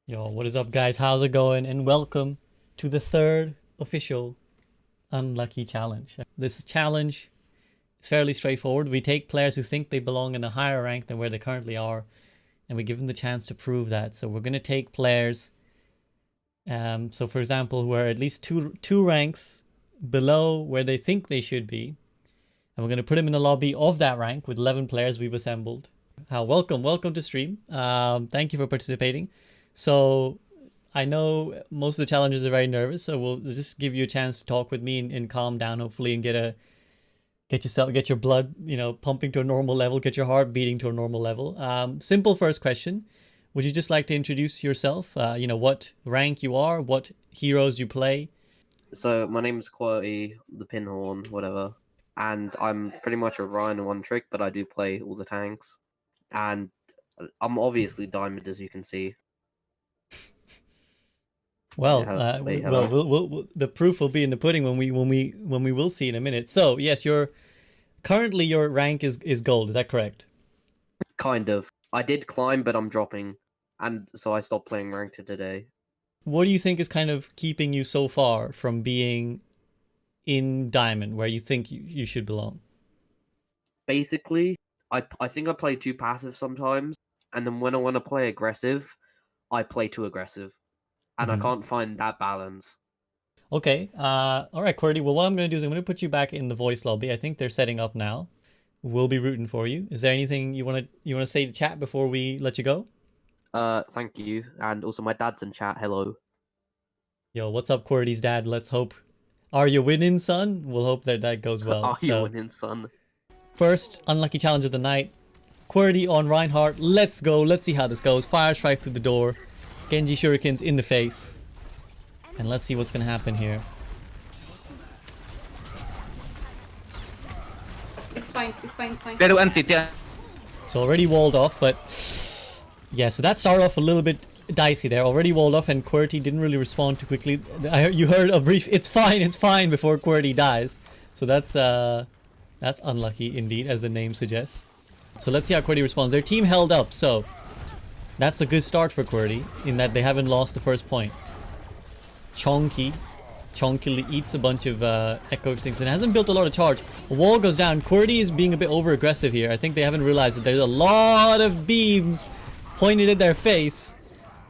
Yo, what is up, guys? How's it going? And welcome to the third official Unlucky Challenge. This challenge is fairly straightforward. We take players who think they belong in a higher rank than where they currently are, and we give them the chance to prove that. So we're going to take players, so for example, who are at least two ranks below where they think they should be, and we're going to put them in a lobby of that rank with 11 players we've assembled. Welcome to stream. Thank you for participating. So I know most of the challengers are very nervous, so we'll just give you a chance to talk with me and calm down, hopefully, and get your blood, pumping to a normal level, get your heart beating to a normal level. Simple first question. Would you just like to introduce yourself? What rank you are, what heroes you play? So my name's Quirty, the Pinhorn, whatever, and I'm pretty much a Ryan one trick, but I do play all the tanks, and I'm obviously Diamond, as you can see. Well, the proof will be in the pudding when we will see in a minute. So yes, currently your rank is gold. Is that correct? Kind of. I did climb, but I'm dropping, and so I stopped playing ranked today. What do you think is kind of keeping you so far from being in Diamond, where you think you should belong? Basically, I think I play too passive sometimes, and then when I want to play aggressive, I play too aggressive. And I can't find that balance. Okay. All right, Qwerty. Well, what I'm going to do is I'm going to put you back in the voice lobby. I think they're setting up now. We'll be rooting for you. Is there anything you want to say to chat before we let you go? Thank you. And also my dad's in chat. Hello. Yo, what's up, Qwerty's dad? Let's hope. Are you winning, son? We'll hope that goes well. Are you winning, son? First unlucky challenge of the night. Qwerty on Reinhardt. Let's go. Let's see how this goes. Fire strike through the door. Genji shurikens in the face. And let's see what's going to happen here. It's fine. It's already walled off, but... yeah, so that started off a little bit dicey there. Already walled off, and Qwerty didn't really respond too quickly. You heard a brief, it's fine, before Qwerty dies. So that's unlucky indeed, as the name suggests. So let's see how Qwerty responds. Their team held up, so... that's a good start for Qwerty, in that they haven't lost the first point. Chonky eats a bunch of echo things and hasn't built a lot of charge. A wall goes down. Qwerty is being a bit over aggressive here. I think they haven't realized that there's a lot of beams pointed at their face,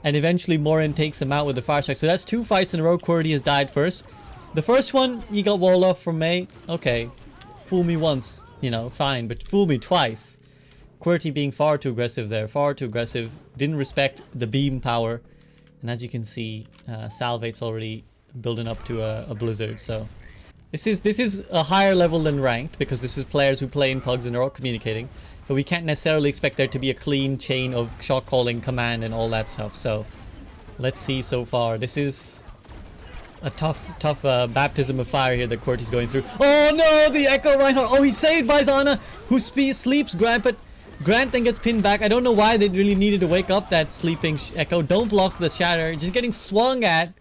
and eventually Morin takes him out with the fire strike. So that's two fights in a row. Qwerty has died first. The first one, he got walled off from May. Okay, fool me once, fine, but fool me twice. Qwerty being far too aggressive there, didn't respect the beam power, and as you can see, Salvate's already building up to a blizzard. So this is a higher level than ranked, because this is players who play in pugs and are all communicating, but we can't necessarily expect there to be a clean chain of shot calling, command, and all that stuff. So let's see so far. This is a tough baptism of fire here that Qwerty's going through. Oh no, the Echo Reinhardt. Oh, he's saved by Zana, who sleeps Grant, but Grant then gets pinned back. I don't know why they really needed to wake up that sleeping Echo. Don't block the shatter. Just getting swung at.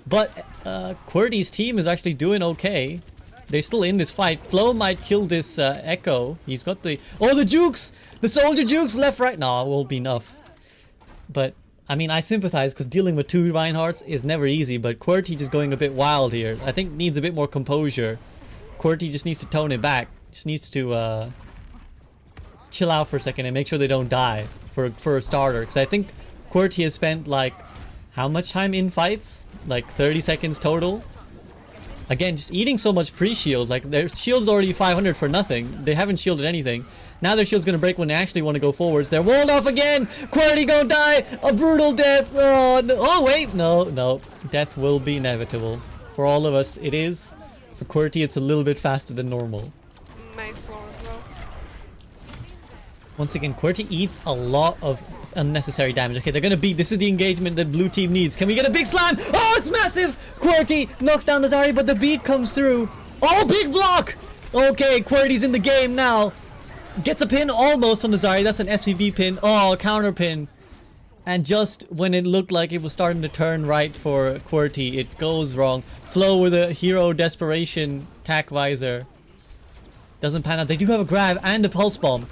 But Qwerty's team is actually doing okay. They're still in this fight. Flo might kill this Echo. He's got the... oh, the jukes! The soldier jukes left, right. No, it won't be enough. But, I mean, I sympathize, because dealing with two Reinhardts is never easy. But Qwerty just going a bit wild here. I think needs a bit more composure. Qwerty just needs to tone it back. Just needs to... chill out for a second and make sure they don't die for a starter, because I think Qwerty has spent like how much time in fights, like 30 seconds total. Again, just eating so much pre-shield. Like, their shield's already 500 for nothing. They haven't shielded anything. Now their shield's gonna break when they actually want to go forwards. They're walled off again. Qwerty gonna die a brutal death. Oh, no. Oh wait, no, death will be inevitable for all of us. It is. For Qwerty, it's a little bit faster than normal. Nice one, bro. Once again, Qwerty eats a lot of unnecessary damage. Okay, they're gonna beat. This is the engagement that blue team needs. Can we get a big slam? Oh, it's massive! Qwerty knocks down the Zarya, but the beat comes through. Oh, big block! Okay, Qwerty's in the game now. Gets a pin almost on the Zarya. That's an SVB pin. Oh, counter pin. And just when it looked like it was starting to turn right for Qwerty, it goes wrong. Flo with a hero desperation tack visor. Doesn't pan out. They do have a grab and a pulse bomb.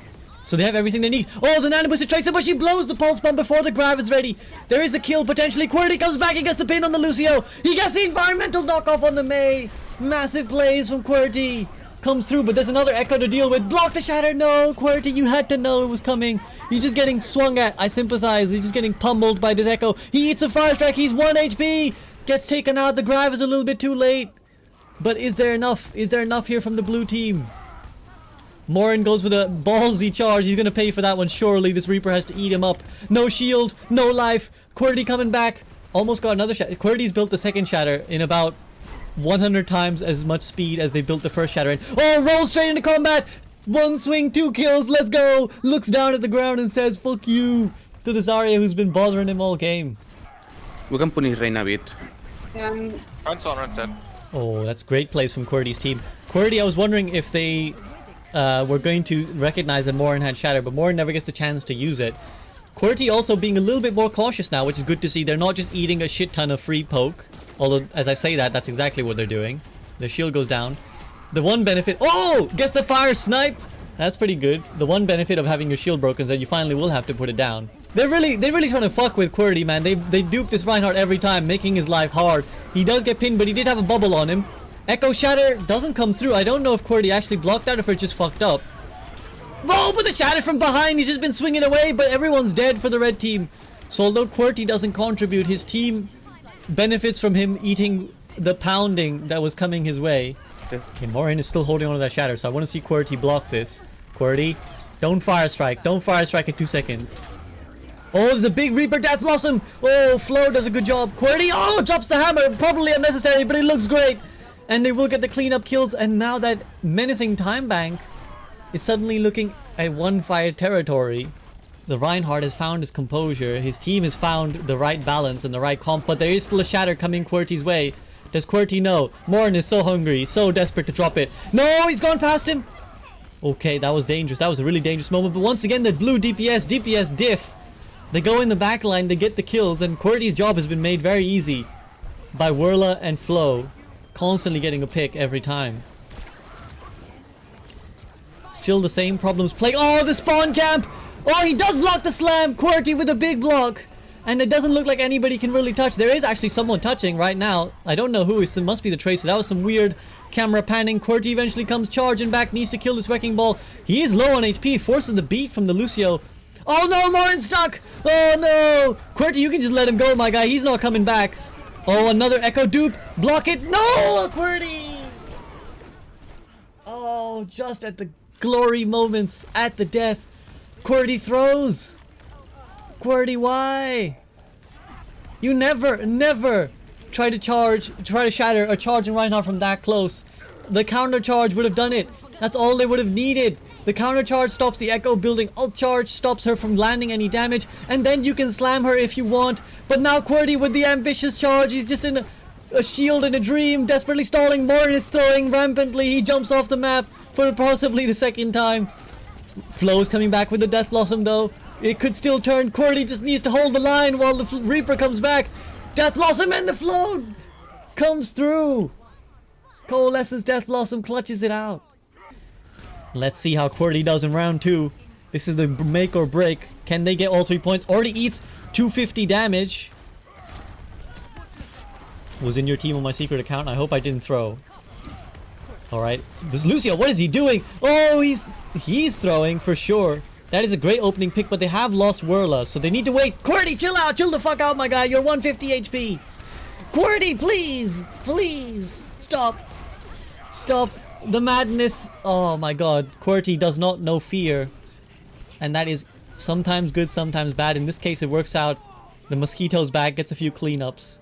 So they have everything they need. Oh, the Nano Booster tracer, but she blows the Pulse Bomb before the Grav is ready. There is a kill, potentially. QWERTY comes back, he gets the pin on the Lucio. He gets the environmental knockoff on the Mei. Massive plays from QWERTY. Comes through, but there's another Echo to deal with. Block the Shatter. No, QWERTY, you had to know it was coming. He's just getting swung at. I sympathize. He's just getting pummeled by this Echo. He eats a Fire Strike. He's 1 HP. Gets taken out. The Grav is a little bit too late. But is there enough? Is there enough here from the blue team? Morin goes with a ballsy charge. He's gonna pay for that one, surely. This Reaper has to eat him up. No shield, no life. QWERTY coming back. Almost got another Shatter. QWERTY's built the second Shatter in about 100 times as much speed as they built the first Shatter in. Oh, rolls straight into combat. 1 swing, 2 kills. Let's go. Looks down at the ground and says, fuck you, to the Zarya who's been bothering him all game. We can punish Reina a bit. Runs on, runs dead. Oh, that's great plays from QWERTY's team. QWERTY, I was wondering if they we're going to recognize that Morin had Shatter, but Morin never gets the chance to use it. QWERTY also being a little bit more cautious now, which is good to see. They're not just eating a shit ton of free poke. Although, as I say that, that's exactly what they're doing. Their shield goes down. The one benefit... Oh! Gets the fire snipe! That's pretty good. The one benefit of having your shield broken is that you finally will have to put it down. They're really trying to fuck with QWERTY, man. They dupe this Reinhardt every time, making his life hard. He does get pinned, but he did have a bubble on him. Echo Shatter doesn't come through. I don't know if QWERTY actually blocked that or if it just fucked up. Whoa, but the Shatter from behind. He's just been swinging away, but everyone's dead for the red team. So although QWERTY doesn't contribute, his team benefits from him eating the pounding that was coming his way. Okay, Morin is still holding on to that Shatter, so I want to see QWERTY block this. QWERTY, don't Fire Strike. Don't Fire Strike in 2 seconds. Oh, there's a big Reaper Death Blossom. Oh, Flo does a good job. QWERTY, oh, drops the hammer. Probably unnecessary, but it looks great. And they will get the cleanup kills. And now that menacing time bank is suddenly looking at 1 fire territory. The Reinhardt has found his composure. His team has found the right balance and the right comp. But there is still a Shatter coming QWERTY's way. Does QWERTY know? Morin is so hungry, so desperate to drop it. No, he's gone past him. Okay, that was dangerous. That was a really dangerous moment. But once again, the blue DPS diff. They go in the back line, they get the kills, and QWERTY's job has been made very easy by Werla and Flo, constantly getting a pick every time. Still the same problems plague. Oh, the spawn camp! Oh, he does block the slam! QWERTY with a big block! And it doesn't look like anybody can really touch. There is actually someone touching right now. I don't know who. It must be the Tracer. That was some weird camera panning. QWERTY eventually comes charging back, needs to kill this Wrecking Ball. He is low on HP, forces the beat from the Lucio. Oh no, Morin's stuck! Oh no! QWERTY, you can just let him go, my guy. He's not coming back. Oh, another Echo dupe. Block it. No, QWERTY! Oh, just at the glory moments, at the death. QWERTY throws. QWERTY, why? You never try to shatter a charge and Reinhardt from that close. The counter charge would have done it. That's all they would have needed. The counter charge stops the Echo building. Ult charge stops her from landing any damage. And then you can slam her if you want. But now QWERTY with the ambitious charge. He's just in a shield in a dream. Desperately stalling. Morin is throwing rampantly. He jumps off the map for possibly the second time. Flo is coming back with the Death Blossom though. It could still turn. QWERTY just needs to hold the line while the Reaper comes back. Death Blossom and the Flo comes through. Coalesces Death Blossom, clutches it out. Let's see how QWERTY does in round 2. This is the make or break. Can they get all 3 points? Already eats 250 damage. Was in your team on my secret account. I hope I didn't throw. Alright. This Lucio, what is he doing? Oh, he's throwing for sure. That is a great opening pick, but they have lost Werla, so they need to wait. QWERTY, chill out. Chill the fuck out, my guy. You're 150 HP. QWERTY, please. Please. Stop. Stop the madness. Oh my god. QWERTY does not know fear. And that is sometimes good, sometimes bad. In this case, it works out. The Mosquito's back, gets a few cleanups.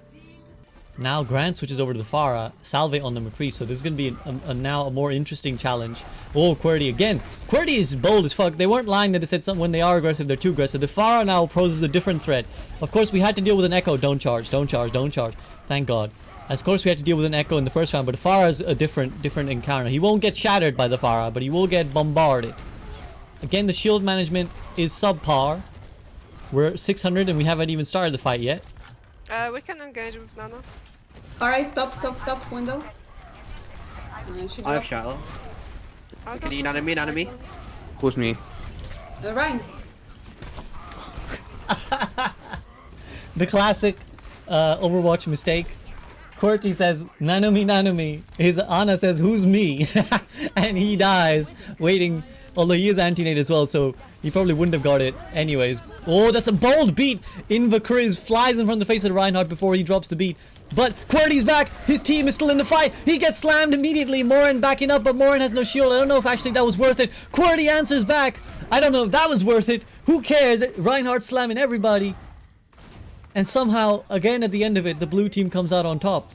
Now Grant switches over to the Pharah, Salve on the McCree, so there's going to be now a more interesting challenge. Oh, QWERTY again. QWERTY is bold as fuck. They weren't lying that they said something when they are aggressive, they're too aggressive. The Pharah now poses a different threat. Of course, we had to deal with an Echo. Don't charge, don't charge, don't charge. Thank God. Of course, we had to deal with an Echo in the first round, but the Pharah is a different encounter. He won't get shattered by the Pharah, but he will get bombarded. Again, the shield management is subpar. We're 600 and we haven't even started the fight yet. We can engage with Nano. Alright, stop, window. I have shadow. Can you enemy? Who's me? Ryan. The classic Overwatch mistake. QWERTY says, Nanami. His Ana says, who's me? And he dies, waiting. Although he is anti-nade as well, so he probably wouldn't have got it anyways. Oh, that's a bold beat! Invacriz flies in front of the face of Reinhardt before he drops the beat. But QWERTY's back! His team is still in the fight! He gets slammed immediately! Morin backing up, but Morin has no shield. I don't know if actually that was worth it. QWERTY answers back! I don't know if that was worth it. Who cares? Reinhardt slamming everybody. And somehow, again at the end of it, the blue team comes out on top.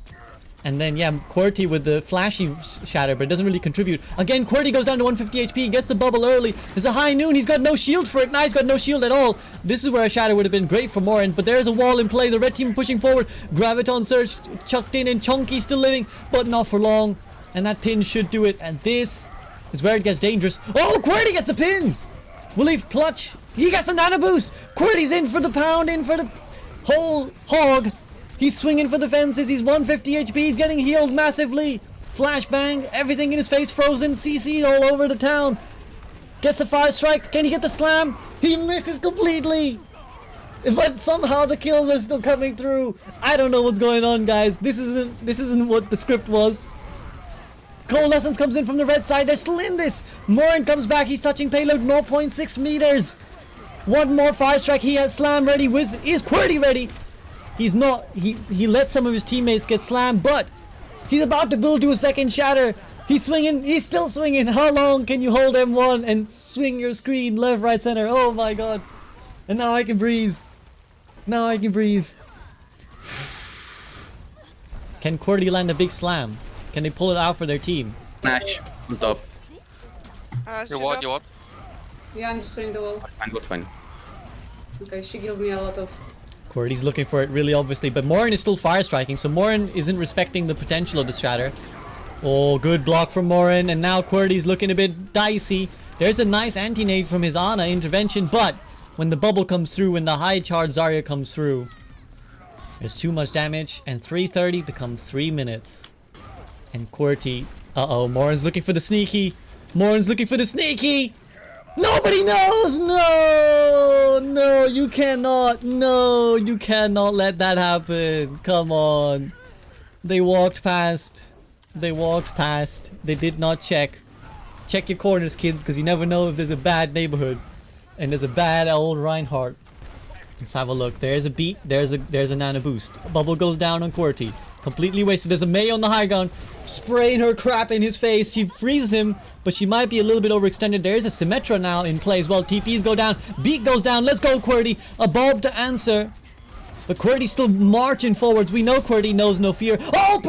And then, yeah, QWERTY with the flashy shatter, but it doesn't really contribute. Again, QWERTY goes down to 150 HP, gets the bubble early. There's a high noon, he's got no shield for it. Now he's got no shield at all. This is where a shatter would have been great for Morin, but there's a wall in play. The red team pushing forward. Graviton Surge chucked in, and Chunky still living, but not for long. And that pin should do it, and this is where it gets dangerous. Oh, QWERTY gets the pin! Will he clutch? He gets the nano boost! QWERTY's in for the pound, in for the whole hog. He's swinging for the fences. He's 150 HP. He's getting healed massively. Flashbang. Everything in his face frozen. CC all over the town. Gets the fire strike. Can he get the slam? He misses completely. But somehow the kills are still coming through. I don't know what's going on, guys. This isn't what the script was. Coalescence comes in from the red side. They're still in this. Morin comes back. He's touching payload 0.6 meters. One more fire strike. He has slam ready. Is QWERTY ready? He's not. He let some of his teammates get slammed, but he's about to build to a second shatter. He's swinging. He's still swinging. How long can you hold M1 and swing your screen left, right, center? Oh my god. And now I can breathe. Now I can breathe. Can QWERTY land a big slam? Can they pull it out for their team? Smash on top. You what? You what? Yeah, I'm just doing the wall. Fine. Okay, she gave me a lot of... QWERTY's looking for it really obviously, but Morin is still fire striking, so Morin isn't respecting the potential of the shatter. Oh, good block from Morin, and now QWERTY's looking a bit dicey. There's a nice anti-nade from his Ana intervention, but when the bubble comes through, when the high charge Zarya comes through, there's too much damage, and 3:30 becomes 3 minutes. And QWERTY, Morin's looking for the sneaky. Morin's looking for the sneaky. Nobody knows! No, you cannot. No, you cannot let that happen. Come on. They walked past. They did not check. Check your corners, kids, because you never know if there's a bad neighborhood. And there's a bad old Reinhardt. Let's have a look. There's a beat. There's a nano boost. Bubble goes down on QWERTY. Completely wasted. There's a Mei on the high ground, spraying her crap in his face. She freezes him, but she might be a little bit overextended. There's a Symmetra now in play as well. TPs go down. Beat goes down. Let's go, QWERTY. A bulb to answer. But QWERTY's still marching forwards. We know QWERTY knows no fear. Oh,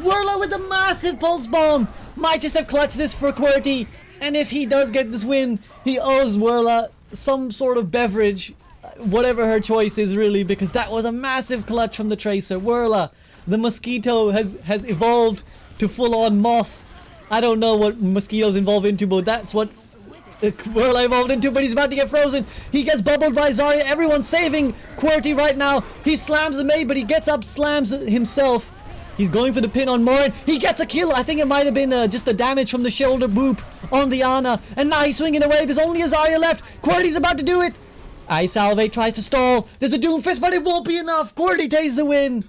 Werla with a massive pulse bomb. Might just have clutched this for QWERTY. And if he does get this win, he owes Werla some sort of beverage. Whatever her choice is, really, because that was a massive clutch from the Tracer. Werla. The mosquito has evolved to full-on moth. I don't know what mosquitoes evolve into, but that's what Werla evolved into. But he's about to get frozen. He gets bubbled by Zarya. Everyone's saving QWERTY right now. He slams the Mei, but he gets up, slams himself. He's going for the pin on Morin. He gets a kill. I think it might have been just the damage from the shoulder boop on the Ana. And now he's swinging away. There's only a Zarya left. QWERTY's about to do it. Ice Salve tries to stall. There's a Doomfist, but it won't be enough. QWERTY takes the win.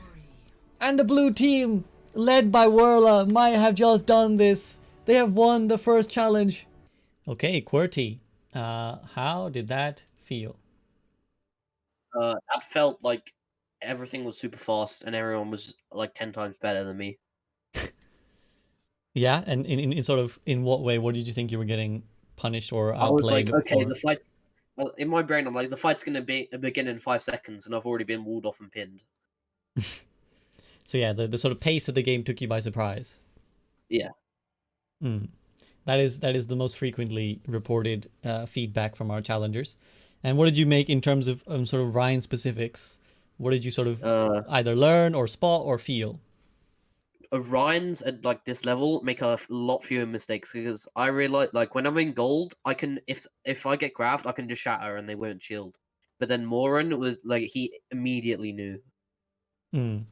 And the blue team, led by Werla, might have just done this. They have won the first challenge. Okay, QWERTY, how did that feel? That felt like everything was super fast and everyone was like 10 times better than me. Yeah, and in sort of, in what way? What did you think you were getting punished or outplayed? I was like, okay, for? the fight... Well, in my brain, I'm like, the fight's going to begin in 5 seconds and I've already been walled off and pinned. So yeah, the sort of pace of the game took you by surprise. Yeah. That is the most frequently reported feedback from our challengers. And what did you make in terms of sort of Ryan specifics? What did you sort of either learn or spot or feel? Ryan's at like this level make a lot fewer mistakes because I realize like when I'm in gold, I can if I get grabbed, I can just shatter and they won't shield. But then Morin was like he immediately knew.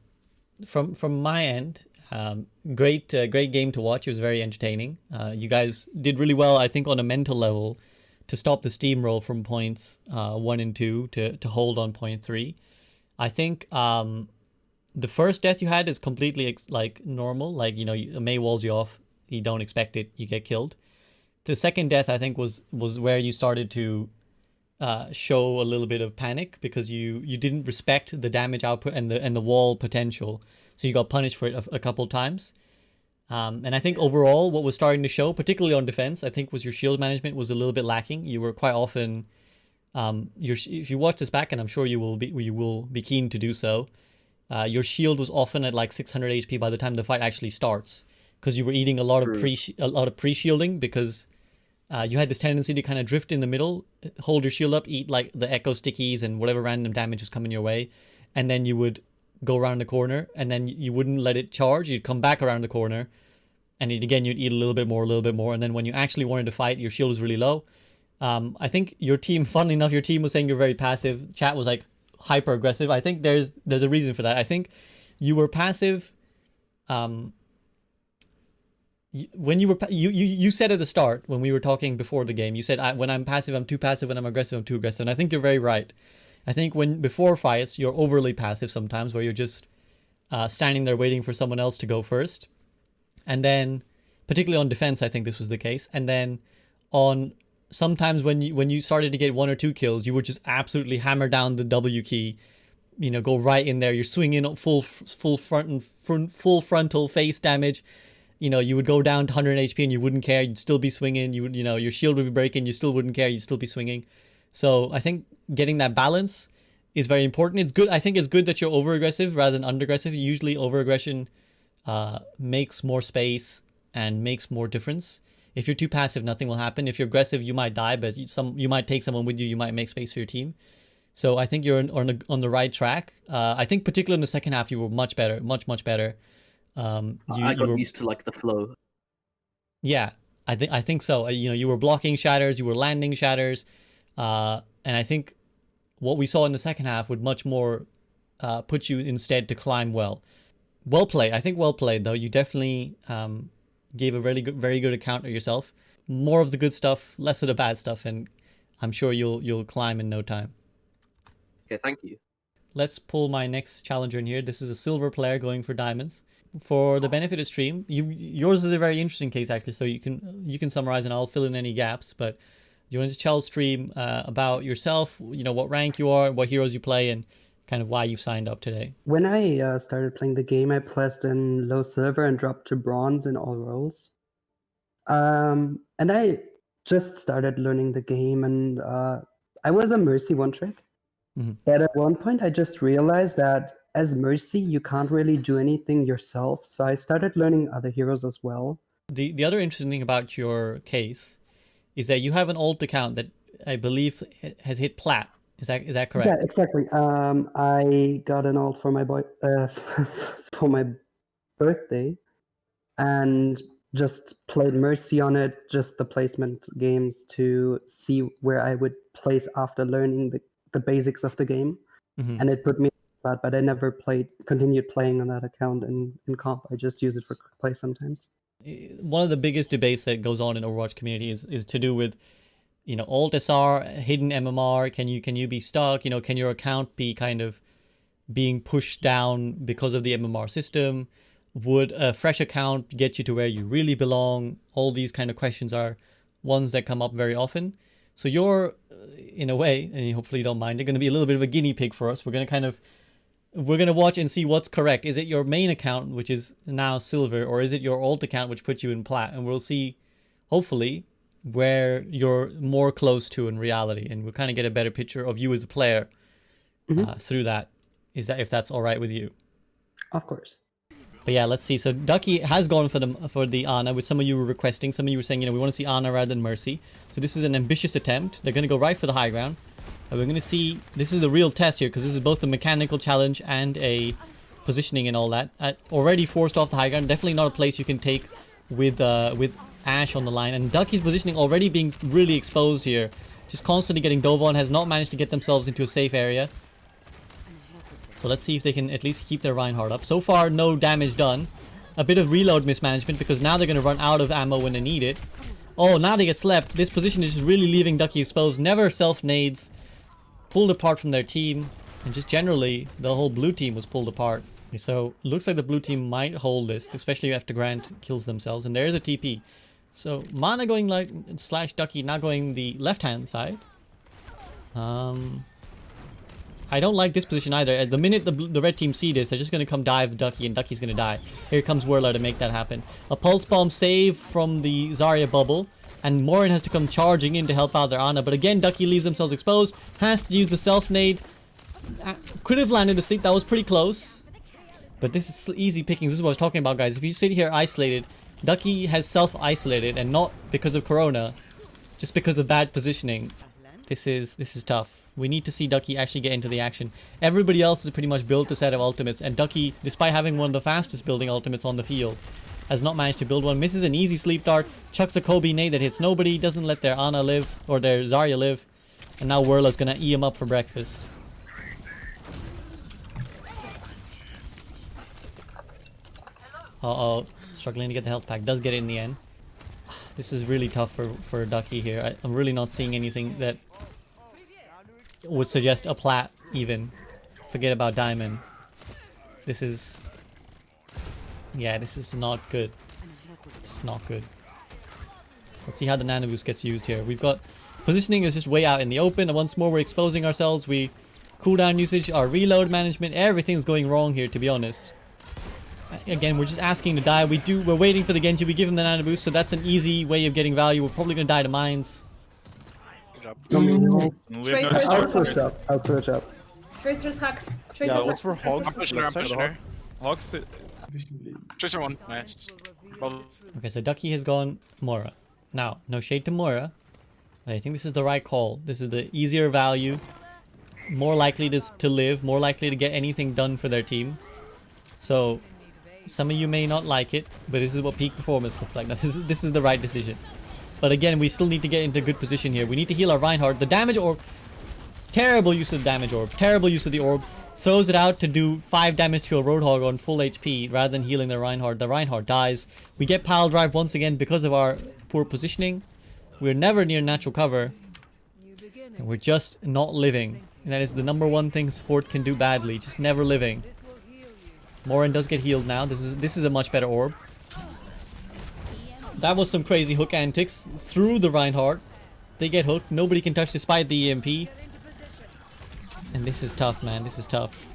From my end, great game to watch. It was very entertaining. You guys did really well, I think, on a mental level to stop the steamroll from points 1 and 2 to hold on point 3. I think the first death you had is completely like normal. Like, you know, Mei walls you off, you don't expect it, you get killed. The second death, I think, was where you started to show a little bit of panic because you didn't respect the damage output and the wall potential, so you got punished for it a couple times. And I think overall, what was starting to show, particularly on defense, I think was your shield management was a little bit lacking. You were quite often, if you watch this back, and I'm sure you will be keen to do so, your shield was often at like 600 HP by the time the fight actually starts, because you were eating a lot of pre-shielding because you had this tendency to kind of drift in the middle, hold your shield up, eat like the echo stickies and whatever random damage was coming your way, and then you would go around the corner, and then you wouldn't let it charge. You'd come back around the corner, and you'd eat a little bit more, and then when you actually wanted to fight, your shield was really low. I think your team, funnily enough, your team was saying you're very passive. Chat was like hyper aggressive. I think there's a reason for that. I think you were passive. When you said at the start, when we were talking before the game, you said when I'm passive, I'm too passive. When I'm aggressive, I'm too aggressive. And I think you're very right. I think before fights, you're overly passive sometimes, where you're just standing there waiting for someone else to go first. And then, particularly on defense, I think this was the case. And then on sometimes when you started to get 1 or 2 kills, you would just absolutely hammer down the W key, you know, go right in there. You're swinging full frontal face damage. You know, you would go down to 100 HP and you wouldn't care. You'd still be swinging. Your shield would be breaking. You still wouldn't care. You'd still be swinging. So I think getting that balance is very important. It's good. I think it's good that you're over aggressive rather than under aggressive. Usually over aggression makes more space and makes more difference. If you're too passive, nothing will happen. If you're aggressive, you might die, but you might take someone with you. You might make space for your team. So I think you're on the right track. I think particularly in the second half, you were much better, much better. I got used to like the flow. Yeah, I think so. You were blocking shatters, you were landing shatters, and I think what we saw in the second half would much more put you instead to climb well. Well played. I think well played though. You definitely gave a very good account of yourself. More of the good stuff, less of the bad stuff, and I'm sure you'll climb in no time. Okay, thank you. Let's pull my next challenger in here. This is a silver player going for diamonds. For the benefit of stream, yours is a very interesting case actually, so you can summarize and I'll fill in any gaps. But do you want to just tell stream about yourself, you know, what rank you are, what heroes you play, and kind of why you've signed up today? When I started playing the game, I placed in low silver and dropped to bronze in all roles. And I just started learning the game, and I was a Mercy one trick. Mm-hmm. But at one point, I just realized that as Mercy, you can't really do anything yourself. So I started learning other heroes as well. The other interesting thing about your case is that you have an alt account that I believe has hit plat. Is that correct? Yeah, exactly. I got an alt for my for my birthday, and just played Mercy on it, just the placement games to see where I would place after learning the basics of the game. Mm-hmm. And it put me flat, but I never continued playing on that account in comp. I just use it for quick play sometimes. One of the biggest debates that goes on in Overwatch community is to do with, you know, alt SR, hidden MMR. Can you be stuck? You know, can your account be kind of being pushed down because of the MMR system? Would a fresh account get you to where you really belong? All these kind of questions are ones that come up very often. So you're, in a way, and hopefully you don't mind, you're going to be a little bit of a guinea pig for us. We're going to watch and see what's correct. Is it your main account, which is now silver, or is it your alt account, which puts you in plat? And we'll see, hopefully, where you're more close to in reality, and we'll kind of get a better picture of you as a player through that. If that's all right with you? Of course. But yeah, let's see. So Ducky has gone for the Ana, which some of you were requesting. Some of you were saying, you know, we want to see Ana rather than Mercy. So this is an ambitious attempt. They're going to go right for the high ground. And we're going to see, this is the real test here, because this is both a mechanical challenge and a positioning and all that. Already forced off the high ground. Definitely not a place you can take with Ashe on the line. And Ducky's positioning already being really exposed here. Just constantly getting dove on. Has not managed to get themselves into a safe area. So let's see if they can at least keep their Reinhardt up. So far, no damage done. A bit of reload mismanagement, because now they're going to run out of ammo when they need it. Oh, now they get slept. This position is just really leaving Ducky exposed. Never self-nades. Pulled apart from their team. And just generally, the whole blue team was pulled apart. Okay, so, looks like the blue team might hold this. Especially after Grant kills themselves. And there's a TP. So, Mana going like slash Ducky, not going the left-hand side. I don't like this position either. At the minute the red team see this, they're just going to come dive Ducky and Ducky's going to die. Here comes Whirler to make that happen. A Pulse Bomb save from the Zarya bubble. And Morin has to come charging in to help out their Ana. But again, Ducky leaves themselves exposed. Has to use the self-nade. Could have landed the sleep. That was pretty close. But this is easy pickings. This is what I was talking about, guys. If you sit here isolated, Ducky has self-isolated. And not because of Corona. Just because of bad positioning. This is tough. We need to see Ducky actually get into the action. Everybody else is pretty much built a set of ultimates, and Ducky, despite having one of the fastest building ultimates on the field, has not managed to build one. Misses an easy sleep dart, chucks a Kobe nade that hits nobody, doesn't let their Ana live, or their Zarya live, and now Whirla's gonna eat him up for breakfast. Uh-oh, struggling to get the health pack, does get it in the end. This is really tough for Ducky here. I'm really not seeing anything that would suggest a plat even. Forget about diamond. This is... yeah, this is not good. It's not good. Let's see how the nano boost gets used here. We've got... positioning is just way out in the open, and once more we're exposing ourselves. We... cooldown usage, our reload management, everything's going wrong here, to be honest. Again, we're just asking to die. We're waiting for the Genji. We give him the nano boost, so that's an easy way of getting value. We're probably gonna die to mines. I'll switch up. Tracer's hacked. Yeah, what's for Hog? I'm pushing her, I'm pushing her. Hog's to... Tracer 1, nice. Well, Okay, so Ducky has gone Mora. Now, no shade to Mora. But I think this is the right call. This is the easier value. More likely to live. More likely to get anything done for their team. So, some of you may not like it, but this is what peak performance looks like. Now, this is the right decision. But again, we still need to get into good position here. We need to heal our Reinhardt. The damage orb... terrible use of the damage orb. Terrible use of the orb. Throws it out to do 5 damage to a Roadhog on full HP rather than healing the Reinhardt. The Reinhardt dies. We get pile drive once again because of our poor positioning. We're never near natural cover. And we're just not living. And that is the #1 thing support can do badly. Just never living. Morin does get healed now. This is a much better orb. That was some crazy hook antics through the Reinhardt. They get hooked. Nobody can touch despite the EMP. And this is tough, man. This is tough.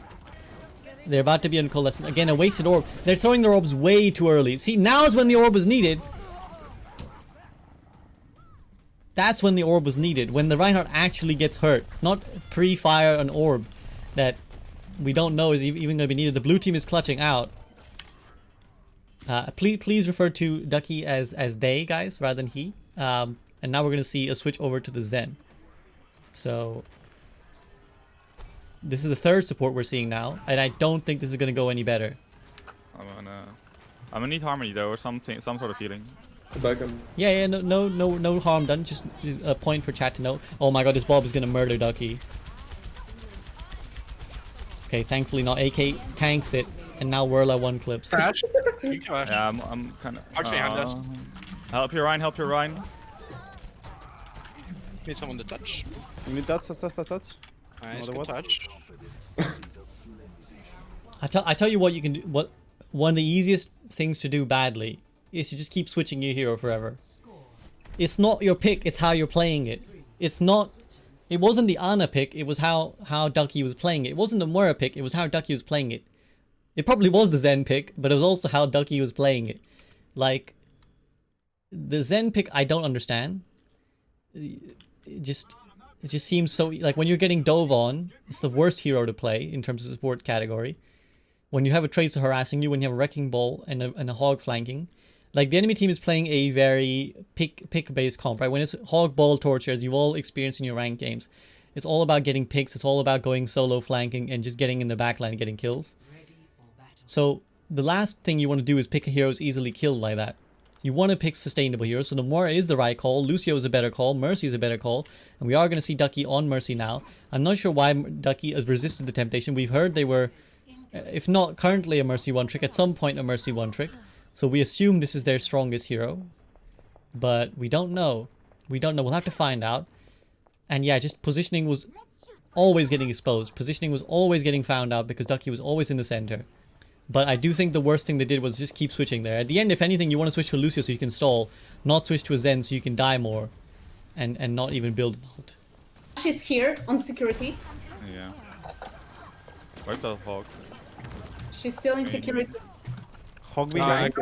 They're about to be on coalescence. Again, a wasted orb. They're throwing their orbs way too early. See, now is when the orb was needed. That's when the orb was needed. When the Reinhardt actually gets hurt. Not pre-fire an orb that we don't know is even going to be needed. The blue team is clutching out. Please refer to Ducky as they, guys, rather than he. And now we're going to see a switch over to the Zen. So, this is the third support we're seeing now, and I don't think this is going to go any better. I'm gonna need Harmony though, or something, some sort of healing. Yeah, no harm done. Just a point for chat to know. Oh my god, this Bob is going to murder Ducky. Okay, thankfully not. AK tanks it, and now Whirla 1 clips. Crash. Yeah, I'm kind of... Hog's behind us. Help your Ryan, help your Ryan. Need someone to touch. You need touch. Nice, good touch. I tell you what you can do. What one of the easiest things to do badly is to just keep switching your hero forever. It's not your pick, it's how you're playing it. It's not... it wasn't the Ana pick, it was how Ducky was playing it. It wasn't the Moira pick, it was how Ducky was playing it. It probably was the Zen pick, but it was also how Ducky was playing it. Like, the Zen pick I don't understand. It just seems so... like, when you're getting dove on, it's the worst hero to play in terms of support category. When you have a Tracer harassing you, when you have a Wrecking Ball and a Hog flanking. Like, the enemy team is playing a very pick-based comp, right? When it's Hog Ball Torture, as you've all experienced in your ranked games, it's all about getting picks, it's all about going solo flanking and just getting in the backline and getting kills. So, the last thing you want to do is pick a hero who's easily killed like that. You want to pick sustainable heroes, so the Moira is the right call, Lucio is a better call, Mercy is a better call, and we are going to see Ducky on Mercy now. I'm not sure why Ducky has resisted the temptation. We've heard they were, if not currently a Mercy 1 trick, at some point a Mercy 1 trick. So we assume this is their strongest hero. but we don't know. We don't know. We'll have to find out. And yeah, just positioning was always getting exposed. Positioning was always getting found out because Ducky was always in the center. But I do think the worst thing they did was just keep switching there. At the end, if anything, you want to switch to a Lucio so you can stall, not switch to a Zen so you can die more, and not even build an ult. She's here on security. Yeah. Where's the hog? She's still in security. Hog behind.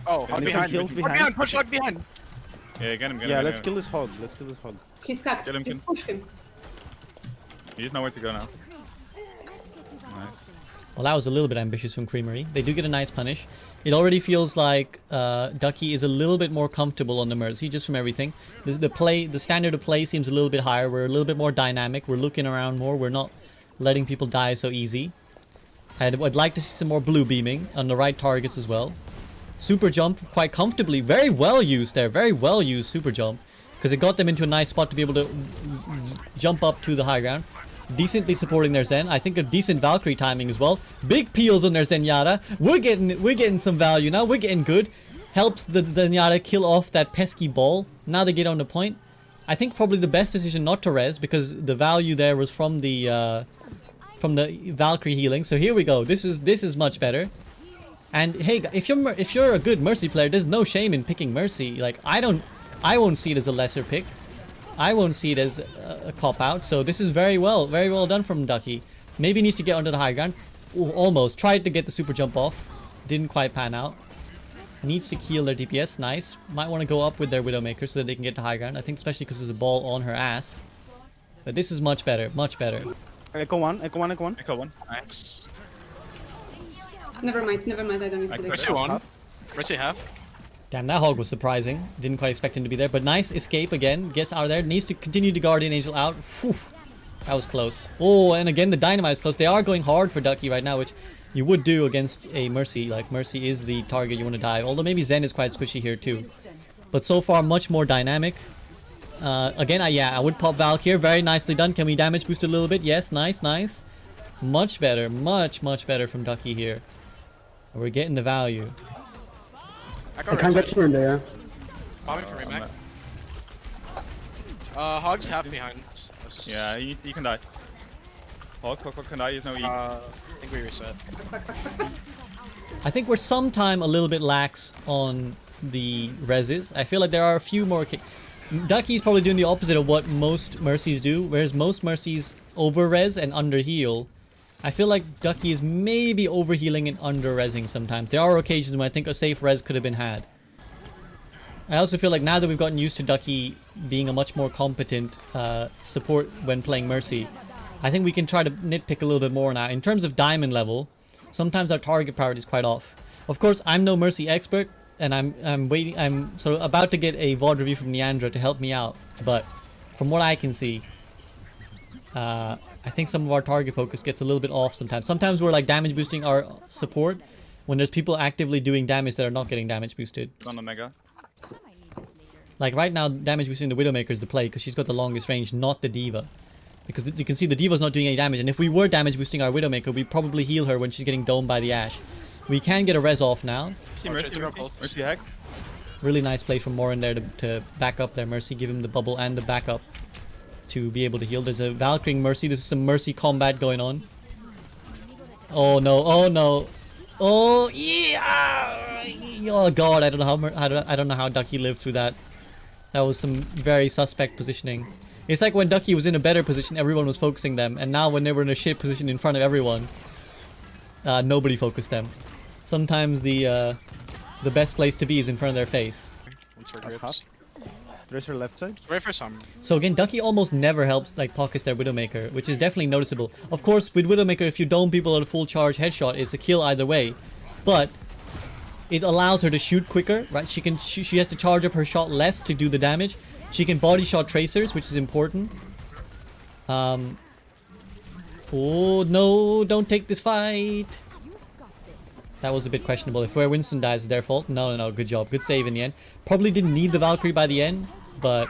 Oh, hog behind. Kills Hog behind. behind. Push hog behind. Yeah, get him, get him. Yeah, get let's him. kill this hog. Let's kill this hog. He's hacked. Get him, Just Kim. push him. He doesn't know where to go now. Nice. Well, that was a little bit ambitious from Creamery. They do get a nice punish. It already feels like Ducky is a little bit more comfortable on the Mercy just from everything. The standard of play seems a little bit higher. We're a little bit more dynamic. We're looking around more. We're not letting people die so easy. I'd like to see some more blue beaming on the right targets as well. Super jump quite comfortably. Very well used there. Very well used super jump. Because it got them into a nice spot to be able to jump up to the high ground. Decently supporting their Zen. I think a decent Valkyrie timing as well. Big peels on their Zenyatta. We're getting some value now. We're getting good. Helps the Zenyatta kill off that pesky ball. Now they get on the point. I think probably the best decision not to res because the value there was from the Valkyrie healing. So here we go. This is much better. And hey, if you're a good Mercy player, there's no shame in picking Mercy. Like I won't see it as a lesser pick. I won't see it as a cop out. So this is very well done from Ducky. Maybe needs to get onto the high ground. Ooh, almost tried to get the super jump off. Didn't quite pan out. Needs to heal their DPS. Nice. Might want to go up with their Widowmaker so that they can get to high ground. I think especially because there's a ball on her ass. But this is much better. Much better. Echo one. Echo one. Echo one. Echo one. Nice. Never mind. I don't need to Mercy one. Mercy half. Damn, that hog was surprising. Didn't quite expect him to be there. But nice escape again. Gets out of there. Needs to continue to Guardian Angel out. Whew. That was close. Oh, and again, the Dynamite is close. They are going hard for Ducky right now, which you would do against a Mercy. Like, Mercy is the target you want to dive. Although maybe Zen is quite squishy here too. But so far, much more dynamic. Again, I would pop Valk here. Very nicely done. Can we damage boost a little bit? Yes, nice, nice. Much better. Much better from Ducky here. We're getting the value. I can't get you in there. Bombing for remake. Hog's half behind. Yeah, he can die. Hog can die. He's no E. I think we reset. I think we're sometime a little bit lax on the reses. I feel like there are a few more... Ducky's probably doing the opposite of what most Mercies do, whereas most Mercies over-res and under-heal. I feel like Ducky is maybe over-healing and under-resing sometimes. There are occasions when I think a safe res could have been had. I also feel like now that we've gotten used to Ducky being a much more competent support when playing Mercy, I think we can try to nitpick a little bit more now. In terms of diamond level, sometimes our target priority is quite off. Of course, I'm no Mercy expert, and I'm sort of about to get a VOD review from Neandra to help me out. But from what I can see, I think some of our target focus gets a little bit off sometimes. Sometimes we're like damage boosting our support when there's people actively doing damage that are not getting damage boosted. On Omega. Like right now, damage boosting the Widowmaker is the play because she's got the longest range, not the Diva. Because you can see the Diva's not doing any damage, and if we were damage boosting our Widowmaker, we'd probably heal her when she's getting domed by the Ashe. We can get a res off now. Mercy Hex. Really nice play from Morin there to back up their Mercy, give him the bubble and the backup to be able to heal. There's a Valkyrie Mercy. This is some Mercy combat going on. Oh no! Oh no! Oh yeah! Oh god! I don't know how Ducky lived through that. That was some very suspect positioning. It's like when Ducky was in a better position, everyone was focusing them, and now when they were in a shit position in front of everyone, nobody focused them. Sometimes the best place to be is in front of their face. Tracer left side. Wait for some. So again, Ducky almost never helps like pockets their Widowmaker, which is definitely noticeable. Of course, with Widowmaker, if you dome people at a full charge headshot, it's a kill either way. But it allows her to shoot quicker, right? She has to charge up her shot less to do the damage. She can body shot tracers, which is important. Oh no, don't take this fight. That was a bit questionable. If where Winston dies, it's their fault. No, good job. Good save in the end. Probably didn't need the Valkyrie by the end, but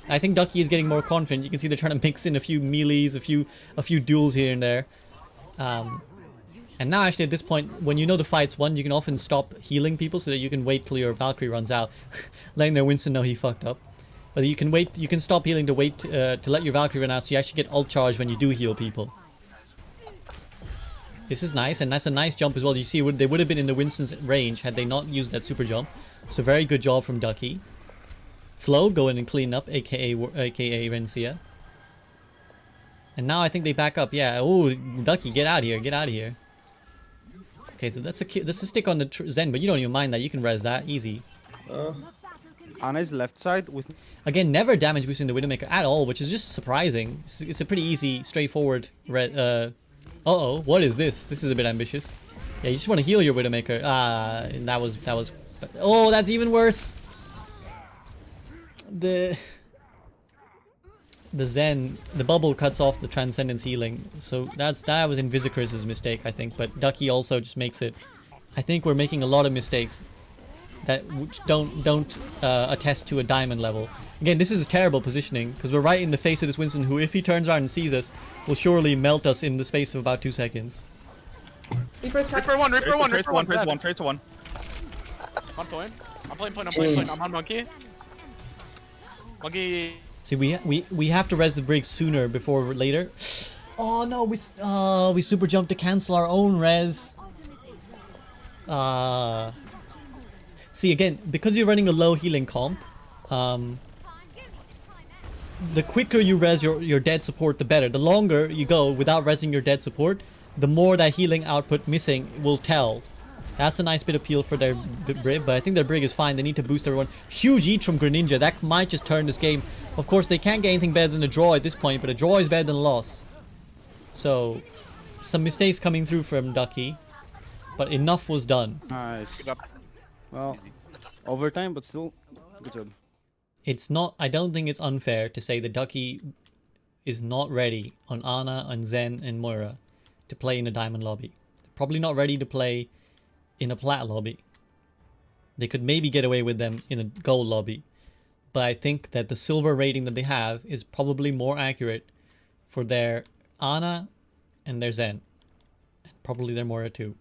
I think Ducky is getting more confident. You can see they're trying to mix in a few melees, a few duels here and there. And now actually at this point, when you know the fight's won, you can often stop healing people so that you can wait till your Valkyrie runs out, letting their Winston know he fucked up. But you can wait, you can stop healing to wait to let your Valkyrie run out, so you actually get ult charge when you do heal people. This is nice, and that's a nice jump as well. You see, they would have been in the Winston's range had they not used that super jump. So very good job from Ducky. Flo, go in and clean up, aka Rencia. And now I think they back up. Yeah. Oh, Ducky, get out of here. Get out of here. Okay, so that's a stick on the Zen, but you don't even mind that. You can res that easy. Ana's left side with. Again, never damage boosting the Widowmaker at all, which is just surprising. It's a pretty easy, straightforward. Uh-oh, what is this? This is a bit ambitious. Yeah, you just want to heal your Widowmaker. And that was. Oh, that's even worse. The Zen, the bubble cuts off the Transcendence healing, so that was Invisicris's mistake, I think. But Ducky also just makes it. I think we're making a lot of mistakes that don't attest to a diamond level. Again, this is terrible positioning because we're right in the face of this Winston, who, if he turns around and sees us, will surely melt us in the space of about 2 seconds. Reaper one. Trace one. On point. I'm playing point. I'm on monkey. Monkey. See, we have to res the brig sooner before later. Oh no, we super jumped to cancel our own res. See, again, because you're running a low healing comp, the quicker you res your dead support, the better. The longer you go without resing your dead support, the more that healing output missing will tell. That's a nice bit of peel for their brig, but I think their brig is fine. They need to boost everyone. Huge eat from Greninja. That might just turn this game. Of course, they can't get anything better than a draw at this point, but a draw is better than a loss. So, some mistakes coming through from Ducky, but enough was done. Nice. Well, overtime, but still, good job. It's not. I don't think it's unfair to say that Ducky is not ready on Ana, on Zen, and Moira to play in a diamond lobby. Probably not ready to play in a plat lobby. They could maybe get away with them in a gold lobby. But I think that the silver rating that they have is probably more accurate for their Ana and their Zen. And probably their Moira too.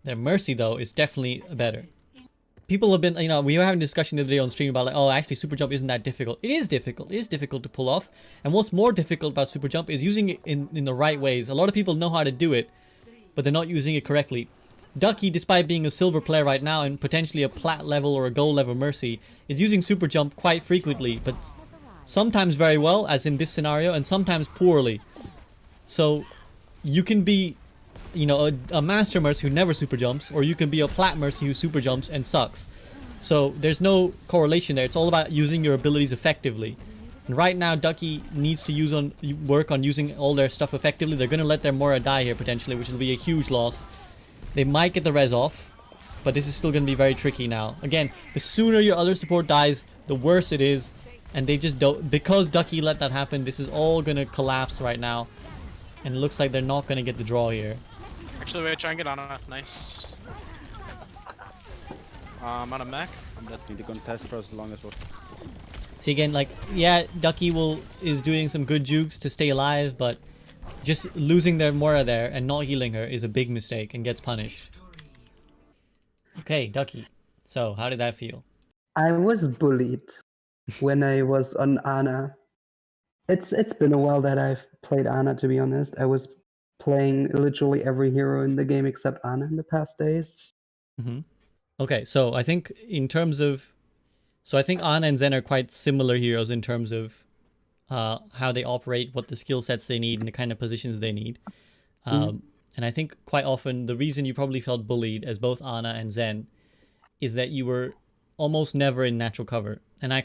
Their Mercy, though, is definitely better. People have been, you know, we were having a discussion the other day on stream about like, oh, actually super jump isn't that difficult. It is difficult. It is difficult to pull off. And what's more difficult about super jump is using it in the right ways. A lot of people know how to do it, but they're not using it correctly. Ducky, despite being a silver player right now and potentially a plat level or a gold level Mercy, is using super jump quite frequently, but sometimes very well, as in this scenario, and sometimes poorly. So you can be, you know, a master Mercy who never super jumps, or you can be a plat Mercy who super jumps and sucks. So there's no correlation there. It's all about using your abilities effectively. And right now, Ducky needs to work on using all their stuff effectively. They're going to let their Moira die here potentially, which will be a huge loss. They might get the res off, but this is still going to be very tricky now. Again, the sooner your other support dies, the worse it is. And they just don't, because Ducky let that happen, this is all going to collapse right now. And it looks like they're not going to get the draw here. Actually, we're trying to get on a nice. On a mech. Need to contest for as long as possible. See, again, like, yeah, Ducky is doing some good jukes to stay alive, but just losing their Moira there and not healing her is a big mistake and gets punished. Okay, Ducky. So, how did that feel? I was bullied when I was on Ana. It's been a while that I've played Ana, to be honest. I was playing literally every hero in the game except Ana in the past days. Okay, so I think in terms of... So I think Ana and Zen are quite similar heroes in terms of how they operate, what the skill sets they need, and the kind of positions they need. And I think quite often the reason you probably felt bullied as both Ana and Zen is that you were almost never in natural cover. And I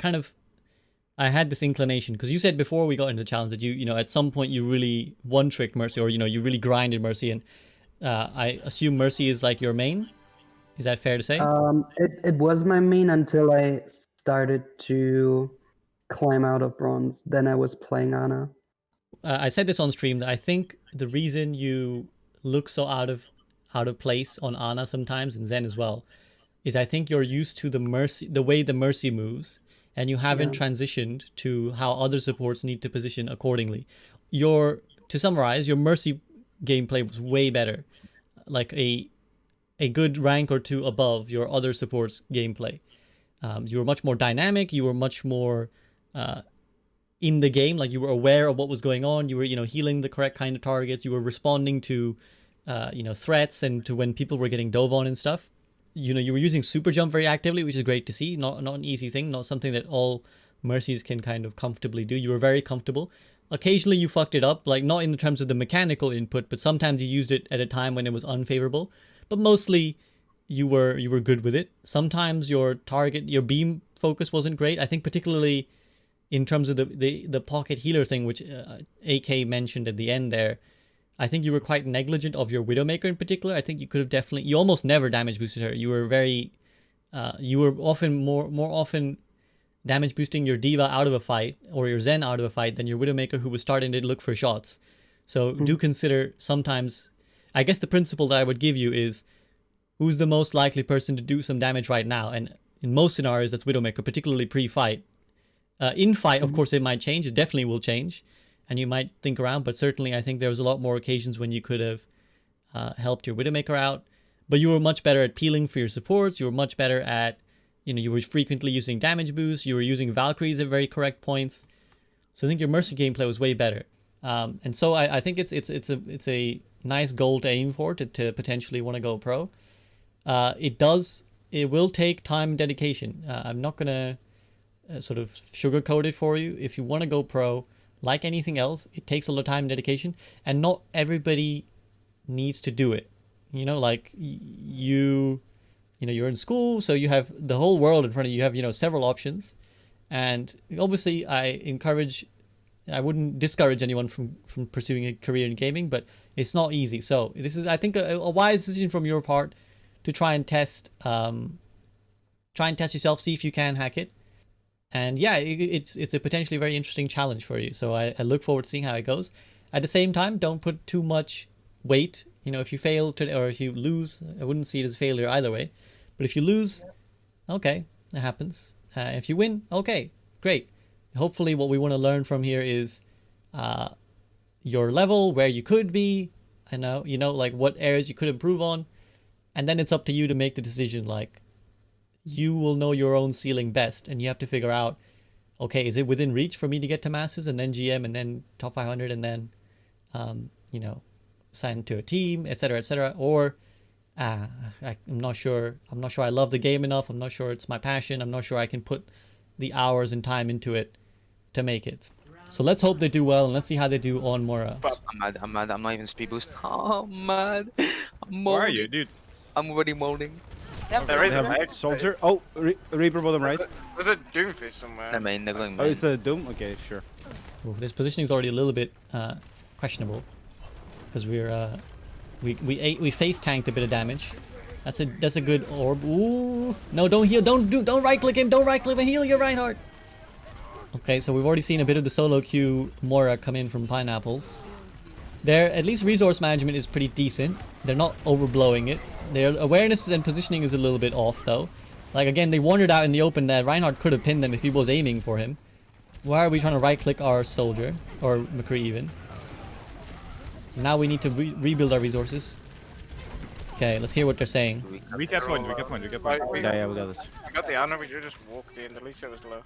had this inclination, because you said before we got into the challenge that you know, at some point you really one-tricked Mercy, or, you know, you really grinded Mercy, and I assume Mercy is like your main? Is that fair to say? It was my main until I started to climb out of bronze. Then I was playing Ana. I said this on stream that I think the reason you look so out of place on Ana sometimes, and Zen as well, is I think you're used to the way the Mercy moves, and you haven't transitioned to how other supports need to position accordingly. To summarize, your Mercy gameplay was way better, like a good rank or two above your other supports gameplay. You were much more dynamic. You were much more in the game. Like you were aware of what was going on. You were, healing the correct kind of targets. You were responding to, threats and to when people were getting dove on and stuff. You were using super jump very actively, which is great to see. Not an easy thing. Not something that all Mercies can kind of comfortably do. You were very comfortable. Occasionally you fucked it up, like not in terms of the mechanical input, but sometimes you used it at a time when it was unfavorable. But mostly you were good with it. Sometimes your beam focus wasn't great. I think particularly in terms of the pocket healer thing, which AK mentioned at the end there, I think you were quite negligent of your Widowmaker in particular. I think you could have you almost never damage boosted her. You were you were often more often damage boosting your Diva out of a fight or your Zen out of a fight than your Widowmaker, who was starting to look for shots. So do consider sometimes, I guess the principle that I would give you is who's the most likely person to do some damage right now. And in most scenarios, that's Widowmaker, particularly pre-fight. In fight, of course, it might change. It definitely will change. And you might think around, but certainly I think there was a lot more occasions when you could have helped your Widowmaker out. But you were much better at peeling for your supports. You were much better at, you were frequently using damage boosts. You were using Valkyries at very correct points. So I think your Mercy gameplay was way better. And so I think it's a nice goal to aim for, to potentially want to go pro. It will take time and dedication. I'm not going to sort of sugarcoat it for you. If you want to go pro, like anything else, it takes a lot of time and dedication, and not everybody needs to do it. Like you're in school, so you have the whole world in front of you. You have, several options. And obviously I wouldn't discourage anyone from pursuing a career in gaming, but it's not easy. So this is, I think, a wise decision from your part to try and test yourself, see if you can hack it. And yeah, it's a potentially very interesting challenge for you. So I look forward to seeing how it goes. At the same time, don't put too much weight. If you fail or if you lose, I wouldn't see it as failure either way. But if you lose, okay, it happens. If you win, okay, great. Hopefully what we want to learn from here is your level, where you could be, like what areas you could improve on. And then it's up to you to make the decision. Like, you will know your own ceiling best, and you have to figure out, okay, is it within reach for me to get to Masters and then GM and then top 500 and then, sign to a team, etc., or I'm not sure I love the game enough. I'm not sure it's my passion. I'm not sure I can put the hours and time into it to make it. So let's hope they do well, and let's see how they do on Mora. I'm mad. I'm not even speed boost. Oh, I'm mad. Where are you, dude? I'm already molding. There is a soldier. Oh, Reaper bottom right. There's a Doomfist somewhere. They're main. They're going Oh, main. it's the Doom? Okay, sure. Ooh, this positioning is already a little bit questionable, because we face tanked a bit of damage. That's a good orb. Ooh, no, don't heal. Don't right click him. Don't right click him. Heal your Reinhardt. Okay, so we've already seen a bit of the solo queue Mora come in from Pineapples. Their at least resource management is pretty decent. They're not overblowing it. Their awareness and positioning is a little bit off though. Like again, they wandered out in the open that Reinhardt could have pinned them if he was aiming for him. Why are we trying to right click our soldier, or McCree even? Now we need to rebuild our resources. Okay, let's hear what they're saying. We get point. Yeah, we got this. I got the honor, we just walked in, at least it was low.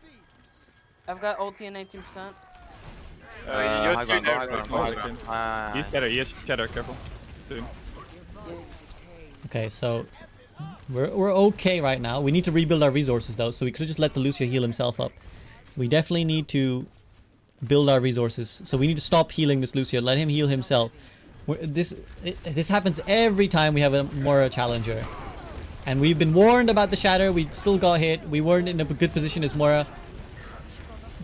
I've got ulti and 18%. You're too high there, ground. He has shadow, careful. Soon. Okay, so we're okay right now. We need to rebuild our resources though, so we could just let the Lucio heal himself up. We definitely need to build our resources. So we need to stop healing this Lucio. Let him heal himself. This happens every time we have a Mora challenger. And we've been warned about the shatter. We still got hit. We weren't in a good position as Mora.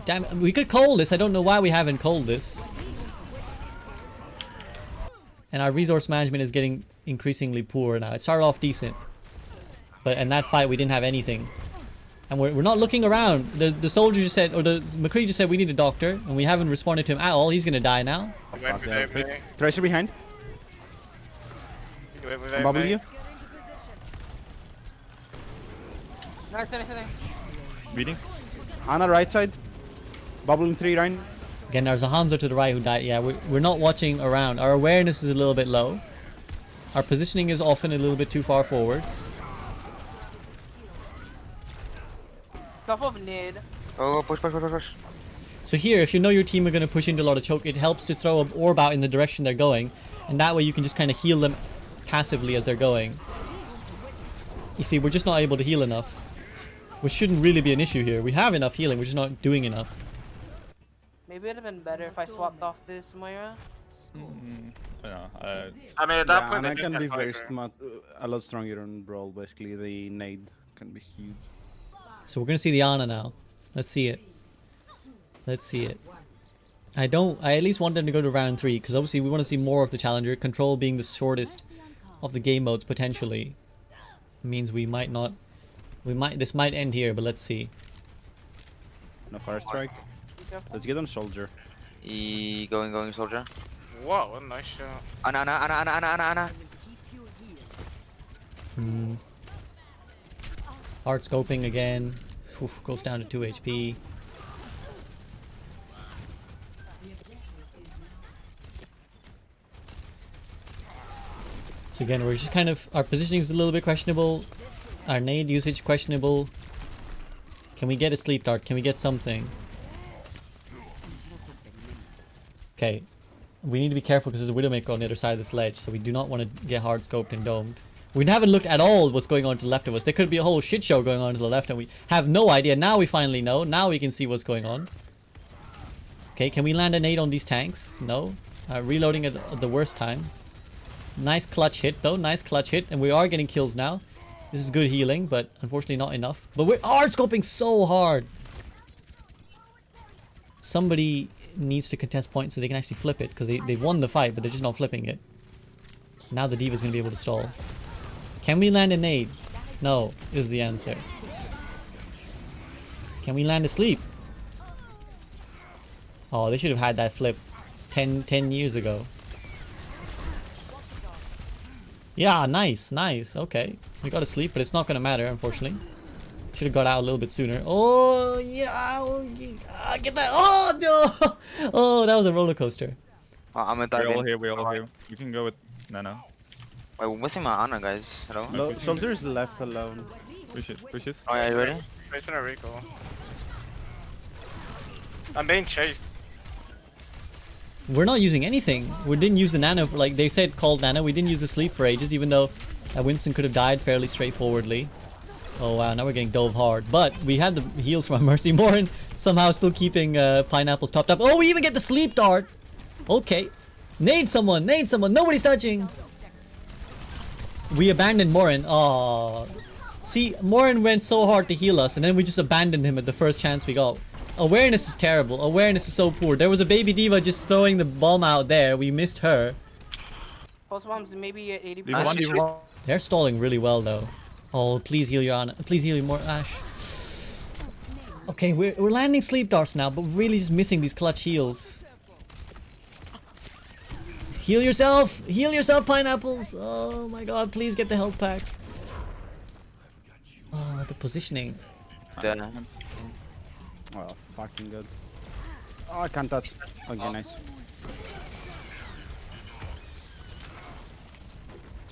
Damn it. We could cold this. I don't know why we haven't cold this. And our resource management is getting increasingly poor now. It started off decent. But in that fight we didn't have anything. And we're not looking around. The soldier just said, or the McCree just said we need a doctor, and we haven't responded to him at all. He's gonna die now. Tracer behind. I'm bubbling you. No, sitting. Beating. Ana right side. Bubbling 3 Ryan. Again, there's a Hanzo to the right who died. Yeah, we're not watching around. Our awareness is a little bit low. Our positioning is often a little bit too far forwards. Top of nade. Oh, push, push, push, push, push. So here, if you know your team are going to push into a lot of choke, it helps to throw an orb out in the direction they're going. And that way you can just kind of heal them passively as they're going. You see, we're just not able to heal enough. Which shouldn't really be an issue here. We have enough healing, we're just not doing enough. Maybe it'd have been better if I swapped off this Moira. I don't know. I mean, at that Yeah, point, and they I just can got be very Viper. smart, a lot stronger on Brawl. Basically, the nade can be huge. So we're going to see the Ana now. Let's see it. Let's see it. I at least want them to go to round 3, because obviously we want to see more of the Challenger. Control being the shortest of the game modes potentially means we might not... this might end here, but let's see. No fire strike. Let's get on Soldier. Going, soldier. Whoa, what a nice shot. Ana. Hard scoping again. Oof, goes down to 2 HP. So again, we're just kind of... Our positioning is a little bit questionable. Our nade usage questionable. Can we get a sleep dart? Can we get something? Okay. We need to be careful because there's a Widowmaker on the other side of this ledge, so we do not want to get hard scoped and domed. We haven't looked at all what's going on to the left of us. There could be a whole shit show going on to the left and we have no idea. Now we finally know. Now we can see what's going on. Okay, can we land a nade on these tanks? No. Reloading at the worst time. Nice clutch hit though. Nice clutch hit. And we are getting kills now. This is good healing, but unfortunately not enough. But we're hard scoping so hard. Somebody needs to contest points so they can actually flip it, because they've won the fight, but they're just not flipping it. Now the Diva's going to be able to stall. Can we land a nade? No, is the answer. Can we land a sleep? Oh, they should have had that flip 10 years ago. Yeah, nice. Okay. We got a sleep, but it's not going to matter, unfortunately. Should have got out a little bit sooner. Oh, yeah. Get that. Oh, no. Oh, that was a roller coaster. I'm a We all here, we all here. You can go with Nano. Wait, I'm missing my Ana, guys. Hello? Soldier is left alone. Push it, push it. Oh, yeah, you ready? Facing a recall. I'm being chased. We're not using anything. We didn't use the nano, like they said called nano. We didn't use the sleep for ages, even though Winston could have died fairly straightforwardly. Oh wow, now we're getting dove hard. But we had the heals from Mercy. Morin somehow still keeping pineapples topped up. Oh, we even get the sleep dart. Okay. Nade someone, nobody's touching. We abandoned Morin. Oh. See, Morin went so hard to heal us, and then we just abandoned him at the first chance we got. Awareness is terrible. Awareness is so poor. There was a baby diva just throwing the bomb out there. We missed her. Post bombs maybe at 80%. Leave. They're stalling really well though. Oh, please heal your Ana. Please heal your more Ash. Okay, we're landing sleep darts now, but really just missing these clutch heals. Heal yourself! Heal yourself, pineapples! Oh my god, please get the health pack. Oh, the positioning. Yeah. Oh, fucking good. Oh, I can't touch. Okay, nice.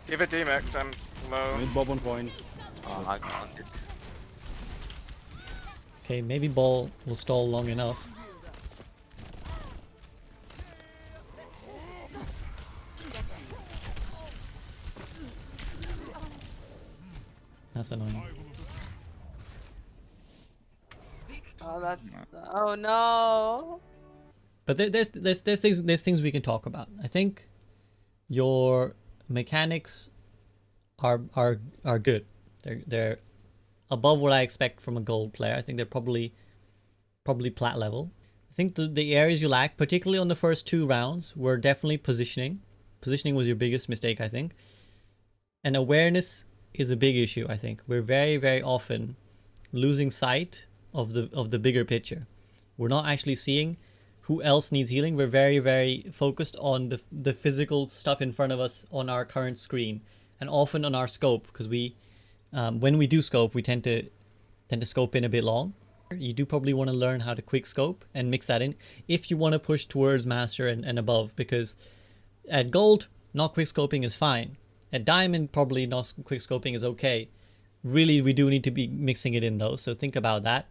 Give it D-Max, I'm low. Mid Bob on point. Oh, I can't. Okay, maybe ball will stall long enough. That's annoying. Oh, that's... Oh, no. But there's things we can talk about. I think your mechanics are good. They're above what I expect from a gold player. I think they're probably plat level. I think the areas you lack, particularly on the first 2 rounds, were definitely positioning. Positioning was your biggest mistake, I think. And awareness is a big issue, I think. We're very, very often losing sight of the bigger picture. We're not actually seeing who else needs healing. We're very, very focused on the physical stuff in front of us on our current screen, and often on our scope, because we when we do scope, we tend to scope in a bit long. you do probably want to learn how to quick scope and mix that in if you want to push towards master and above, because at gold, not quick scoping is fine. At diamond, probably not quick scoping is okay. Really, we do need to be mixing it in though, so think about that.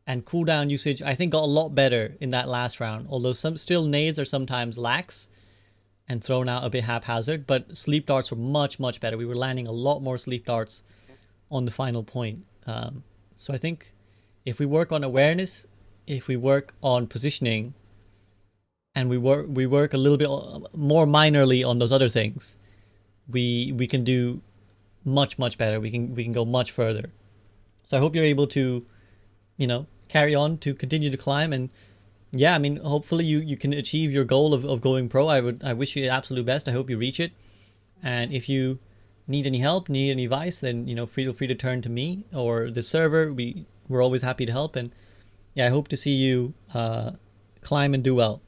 And cooldown usage, I think, got a lot better in that last round, although some still nades are sometimes lax and thrown out a bit haphazard, but sleep darts were much better. We were landing a lot more sleep darts on the final point. So I think if we work on awareness, if we work on positioning, and we work a little bit more minorly on those other things, we can do much better. We can go much further. So I hope you're able to, you know, carry on to continue to climb. And yeah, I mean, hopefully you can achieve your goal of going pro. I wish you the absolute best. I hope you reach it. And if you need any help, need any advice, then, you know, feel free to turn to me or the server. We're always happy to help. And yeah, I hope to see you climb and do well.